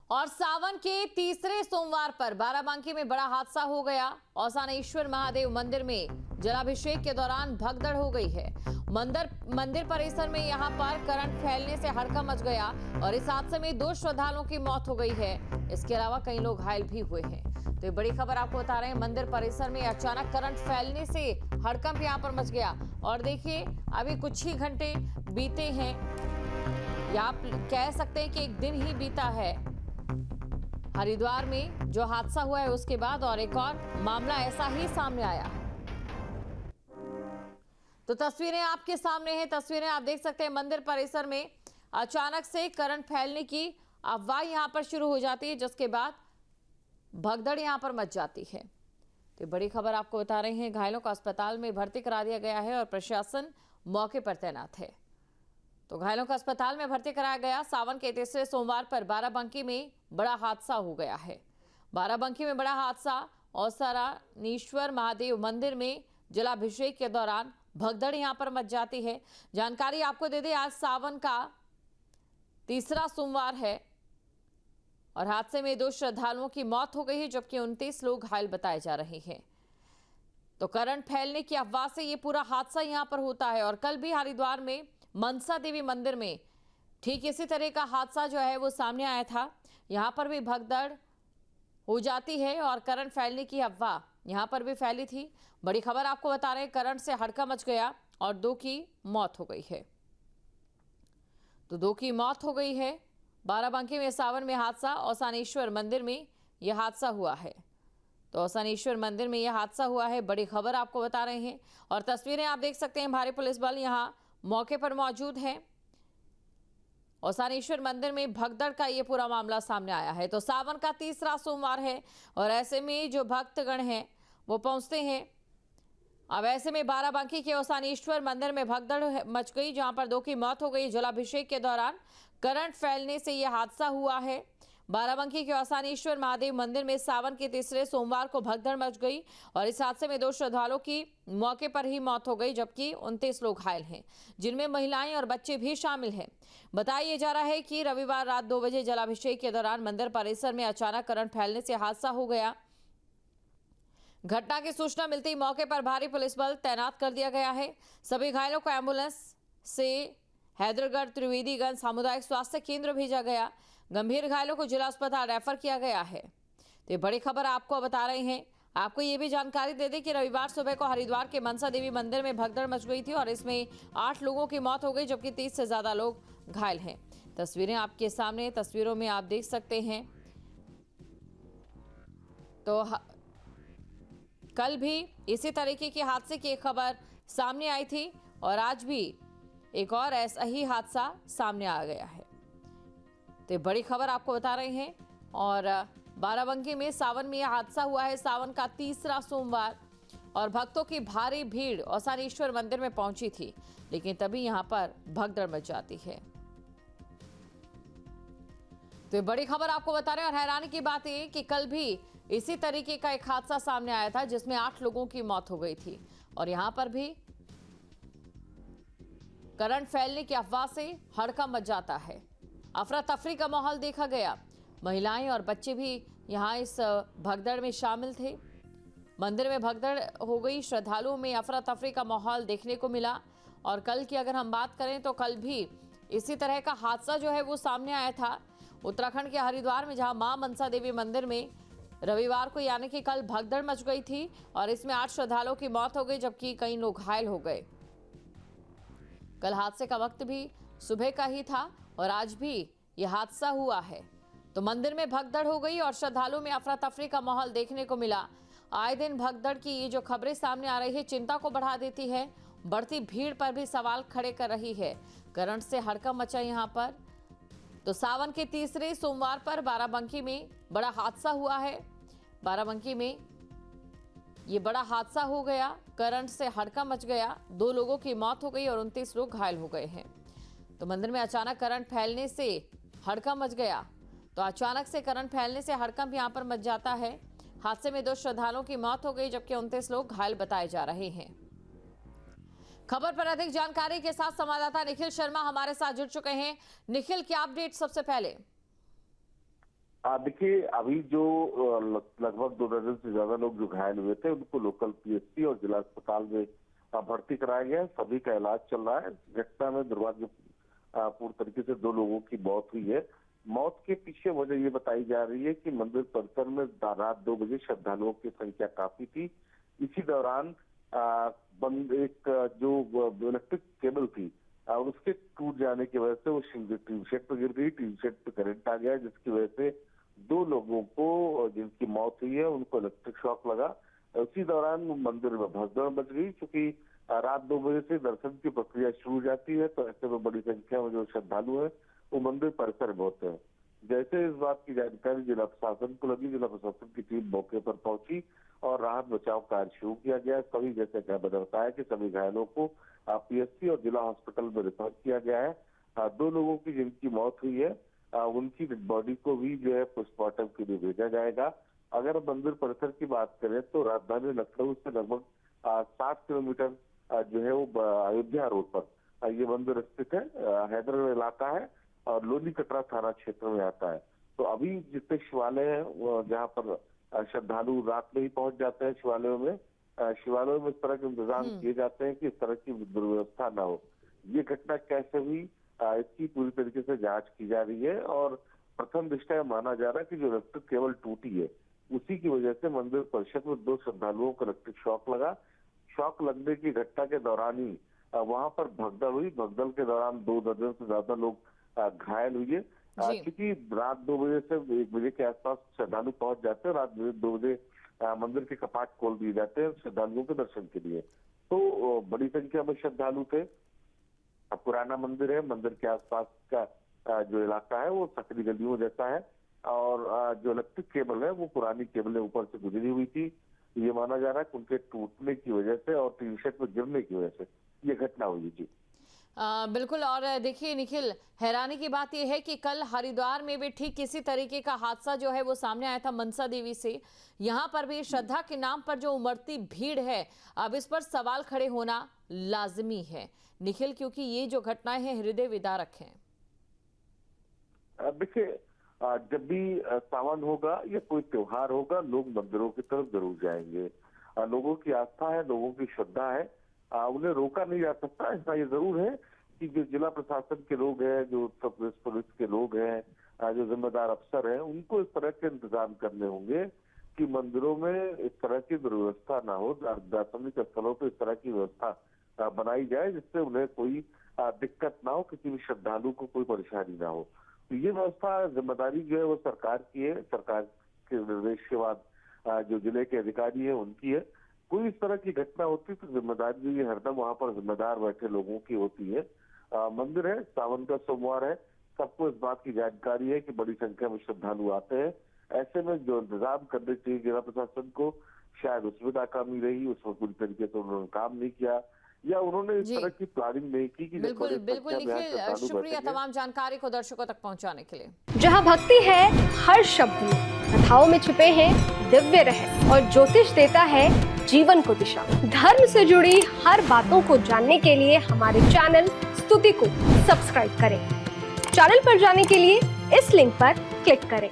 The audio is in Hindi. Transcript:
और सावन के तीसरे सोमवार पर बाराबंकी में बड़ा हादसा हो गया। औसानेश्वर महादेव मंदिर में जलाभिषेक के दौरान भगदड़ हो गई है। मंदिर परिसर में यहां पर करंट फैलने से हड़कंप मच गया और इस हादसे में 2 श्रद्धालुओं की मौत हो गई है। इसके अलावा कई लोग घायल भी हुए हैं। तो ये बड़ी खबर आपको बता रहे हैं। मंदिर परिसर में अचानक करंट फैलने से हड़कंप यहां पर मच गया और देखिए अभी कुछ ही घंटे बीते हैं या आप कह सकते हैं कि एक दिन ही बीता है हरिद्वार में जो हादसा हुआ है उसके बाद, और एक और मामला ऐसा ही सामने आया। तो तस्वीरें आपके सामने हैं। तस्वीरें आप देख सकते हैं। मंदिर परिसर में अचानक से करंट फैलने की अफवाह यहां पर शुरू हो जाती है, जिसके बाद भगदड़ यहां पर मच जाती है। तो बड़ी खबर आपको बता रहे हैं। घायलों को अस्पताल में भर्ती करा दिया गया है और प्रशासन मौके पर तैनात है। तो घायलों को अस्पताल में भर्ती कराया गया। सावन के तीसरे सोमवार पर बाराबंकी में बड़ा हादसा हो गया है। बाराबंकी में बड़ा हादसा। औसानेश्वर महादेव मंदिर में जलाभिषेक के दौरान भगदड़ यहां पर मच जाती है। जानकारी आपको दे दें, आज सावन का तीसरा सोमवार है और हादसे में 2 श्रद्धालुओं की मौत हो गई है, जबकि 29 लोग घायल बताए जा रहे हैं। तो करंट फैलने की अफवाह से ये पूरा हादसा यहां पर होता है। और कल भी हरिद्वार में मनसा देवी मंदिर में ठीक इसी तरह का हादसा जो है वो सामने आया था। यहां पर भी भगदड़ हो जाती है और करंट फैलने की अफवाह यहां पर भी फैली थी। बड़ी खबर आपको बता रहे हैं। करंट से हड़कंप मच गया और 2 की मौत हो गई है। तो 2 की मौत हो गई है। बाराबंकी में सावन में हादसा। औसानेश्वर मंदिर में यह हादसा हुआ है। तो औसानेश्वर मंदिर में यह हादसा हुआ है। बड़ी खबर आपको बता रहे हैं और तस्वीरें आप देख सकते हैं। भारी पुलिस बल यहां मौके पर मौजूद है। औसानेश्वर मंदिर में भगदड़ का ये पूरा मामला सामने आया है। तो सावन का तीसरा सोमवार है और ऐसे में जो भक्तगण हैं वो पहुंचते हैं। अब ऐसे में बाराबंकी के औसानेश्वर मंदिर में भगदड़ मच गई, जहां पर 2 की मौत हो गई। जलाभिषेक के दौरान करंट फैलने से यह हादसा हुआ है। बाराबंकी के औसानेश्वर महादेव मंदिर में सावन के तीसरे सोमवार को भगदड़ मच गई और इस हादसे में 2 श्रद्धालुओं की मौके पर ही मौत हो गई, जबकि 29 लोग घायल हैं, जिनमें महिलाएं और बच्चे भी शामिल हैं। बताया जा रहा है कि रविवार रात 2 बजे जलाभिषेक के दौरान मंदिर परिसर में अचानक करंट फैलने से हादसा हो गया। घटना की सूचना मिलते ही मौके पर भारी पुलिस बल तैनात कर दिया गया है। सभी घायलों को एम्बुलेंस से हैदरगढ़ त्रिवेदीगंज सामुदायिक स्वास्थ्य केंद्र भेजा गया। गंभीर घायलों को जिला अस्पताल रेफर किया गया है। तो ये बड़ी खबर आपको बता रहे हैं। आपको ये भी जानकारी दे दें कि रविवार सुबह को हरिद्वार के मनसा देवी मंदिर में भगदड़ मच गई थी और इसमें 8 लोगों की मौत हो गई, जबकि 30 से ज्यादा लोग घायल हैं। तस्वीरें आपके सामने। तस्वीरों में आप देख सकते हैं। तो कल भी इसी तरीके के हादसे की एक खबर सामने आई थी और आज भी एक और ऐसा ही हादसा सामने आ गया है। तो बड़ी खबर आपको बता रहे हैं। और बाराबंकी में सावन में यह हादसा हुआ है। सावन का तीसरा सोमवार और भक्तों की भारी भीड़ औसानेश्वर मंदिर में पहुंची थी, लेकिन तभी यहां पर भगदड़ मच जाती है। तो ये बड़ी खबर आपको बता रहे हैं। और हैरानी की बात यह कि कल भी इसी तरीके का एक हादसा सामने आया था, जिसमें 8 लोगों की मौत हो गई थी और यहां पर भी करंट फैलने की अफवाह से हड़कंप मच जाता है। अफरा तफरी का माहौल देखा गया। महिलाएं और बच्चे भी यहां इस भगदड़ में शामिल थे। मंदिर में भगदड़ हो गई। श्रद्धालुओं में अफरा तफरी का माहौल देखने को मिला। और कल की अगर हम बात करें तो कल भी इसी तरह का हादसा जो है वो सामने आया था उत्तराखंड के हरिद्वार में, जहां मां मनसा देवी मंदिर में रविवार को यानी कि कल भगदड़ मच गई थी और इसमें 8 श्रद्धालुओं की मौत हो गई, जबकि कई लोग घायल हो गए। कल हादसे का वक्त भी सुबह का ही था और आज भी यह हादसा हुआ है। तो मंदिर में भगदड़ हो गई और श्रद्धालुओं में अफरा तफरी का माहौल देखने को मिला। आए दिन भगदड़ की ये जो खबरें सामने आ रही है चिंता को बढ़ा देती है। बढ़ती भीड़ पर भी सवाल खड़े कर रही है। करंट से हड़कंप मचा यहां पर। तो सावन के तीसरे सोमवार पर बाराबंकी में बड़ा हादसा हुआ है। बाराबंकी में ये बड़ा हादसा हो गया। करंट से हड़कंप मच गया। 2 लोगों की मौत हो गई और 29 लोग घायल हो गए हैं। तो मंदिर में अचानक करंट फैलने से हड़कंप मच गया। तो अचानक से करंट फैलने से हड़कंप यहां पर मच जाता है। हादसे में 2 श्रद्धालुओं की मौत हो गई, जबकि 29 लोग घायल बताए जा रहे हैं। खबर पर अधिक जानकारी के साथ संवाददाता निखिल शर्मा हमारे साथ जुड़ चुके हैं। निखिल, क्या अपडेट सबसे पहले? देखिए, अभी जो लगभग 2 दर्जन से ज्यादा लोग जो घायल हुए थे उनको लोकल पीएचसी और जिला अस्पताल में भर्ती कराया गया है। सभी का इलाज चल रहा है। घटना में दुर्भाग्यपूर्ण तरीके से 2 लोगों की मौत हुई है। मौत के पीछे वजह ये बताई जा रही है कि मंदिर परिसर में रात 2 बजे श्रद्धालुओं की संख्या काफी थी। इसी दौरान बंद एक जो इलेक्ट्रिक केबल थी उसके टूट जाने की वजह से वो टीन शेड पर गिर गई। टीन शेड पर करंट आ गया, जिसकी वजह से 2 लोगों को जिनकी मौत हुई है उनको इलेक्ट्रिक शॉक लगा। उसी दौरान मंदिर में भगदड़ मच गई, क्योंकि रात 2 बजे से दर्शन की प्रक्रिया शुरू हो जाती है, तो ऐसे में बड़ी संख्या में जो श्रद्धालु हैं वो मंदिर परिसर में होते हैं। जैसे इस बात की जानकारी जिला प्रशासन को लगी, जिला प्रशासन की टीम मौके पर पहुंची और राहत बचाव कार्य शुरू किया गया। सभी, जैसे मैंने बताया कि सभी घायलों को पीएचसी और जिला हॉस्पिटल में रेफर किया गया है। 2 लोगों की जिनकी मौत हुई है उनकी बॉडी को भी जो है पोस्टमार्टम के लिए भेजा जाएगा। अगर मंदिर परिसर की बात करें तो राजधानी लखनऊ से लगभग 60 किलोमीटर जो है वो अयोध्या रोड पर ये मंदिर स्थित है। हैदर इलाका है और लोनी कटरा थाना क्षेत्र में आता है। तो अभी जितने शिवालय हैं जहाँ पर श्रद्धालु रात में ही पहुंच जाते हैं शिवालयों में इस तरह के इंतजाम किए जाते हैं कि इस तरह की दुर्व्यवस्था ना हो। ये घटना कैसे हुई इसकी पूरी तरीके से जांच की जा रही है और प्रथम दृष्टया माना जा रहा है कि जो इलेक्ट्रिक केबल टूटी है उसी की वजह से मंदिर परिसर में 2 श्रद्धालुओं को इलेक्ट्रिक शॉक लगा। शॉक लगने की घटना के दौरान ही वहां पर भगदड़ हुई। भगदड़ के दौरान 2 दर्जन से ज्यादा लोग घायल हुए। क्योंकि रात 2 बजे से 1 बजे के आसपास श्रद्धालु पहुंच जाते हैं। रात 2 बजे मंदिर के कपाट खोल दिए जाते हैं श्रद्धालुओं के दर्शन के लिए। तो बड़ी संख्या में श्रद्धालु थे। पुराना मंदिर है, मंदिर के आसपास का जो इलाका है वो सकरी गलियों जैसा है और जो इलेक्ट्रिक केबल है वो पुरानी केबलें ऊपर से गुजरी हुई थी। ये माना जा रहा है कि उनके टूटने की वजह से और टीन शेड पर गिरने की वजह से ये घटना हुई थी। बिल्कुल। और देखिए निखिल, हैरानी की बात यह है कि कल हरिद्वार में भी ठीक किसी तरीके का हादसा जो है वो सामने आया था मनसा देवी से। यहाँ पर भी श्रद्धा के नाम पर जो उमड़ती भीड़ है, अब इस पर सवाल खड़े होना लाजमी है निखिल, क्योंकि ये जो घटनाएं हैं हृदय विदारक हैं। देखिए, जब भी सावन होगा या कोई त्योहार होगा, लोग मंदिरों की तरफ जरूर जाएंगे। लोगों की आस्था है, लोगों की श्रद्धा है, उन्हें रोका नहीं जा सकता। ऐसा ये जरूर है कि जो जिला प्रशासन के लोग हैं, जो उत्तर प्रदेश पुलिस के लोग हैं, जो जिम्मेदार अफसर हैं, उनको इस तरह के इंतजाम करने होंगे कि मंदिरों में इस तरह की दुर्व्यवस्था ना हो। दार्शनिक स्थलों पर इस तरह की व्यवस्था बनाई जाए जिससे उन्हें कोई दिक्कत ना हो, किसी भी श्रद्धालु को कोई परेशानी ना हो। तो ये व्यवस्था, जिम्मेदारी जो है वो सरकार की है। सरकार के निर्देश के बाद जो जिले के अधिकारी है उनकी है। कोई इस तरह की घटना होती तो जिम्मेदारी जो ये हरदम वहां पर जिम्मेदार बैठे लोगों की होती है। मंदिर है, सावन का सोमवार है, सबको इस बात की जानकारी है कि बड़ी संख्या में श्रद्धालु आते हैं। ऐसे में जो इंतजाम करने चाहिए जिला प्रशासन को, शायद उसमें नाकामी रही, उसमें पूरी तरीके से उन्होंने काम नहीं किया या उन्होंने इस तरह की प्लानिंग नहीं की कि बिल्कुल बिल्कुल निखिल, शुक्रिया तमाम जानकारी को दर्शकों तक पहुंचाने के लिए। जहां भक्ति है हर शब्द में, कथाओं में छिपे हैं दिव्य रहस्य और ज्योतिष देता है जीवन को दिशा। धर्म से जुड़ी हर बातों को जानने के लिए हमारे चैनल स्तुति को सब्सक्राइब करें। चैनल पर जाने के लिए इस लिंक पर क्लिक करें।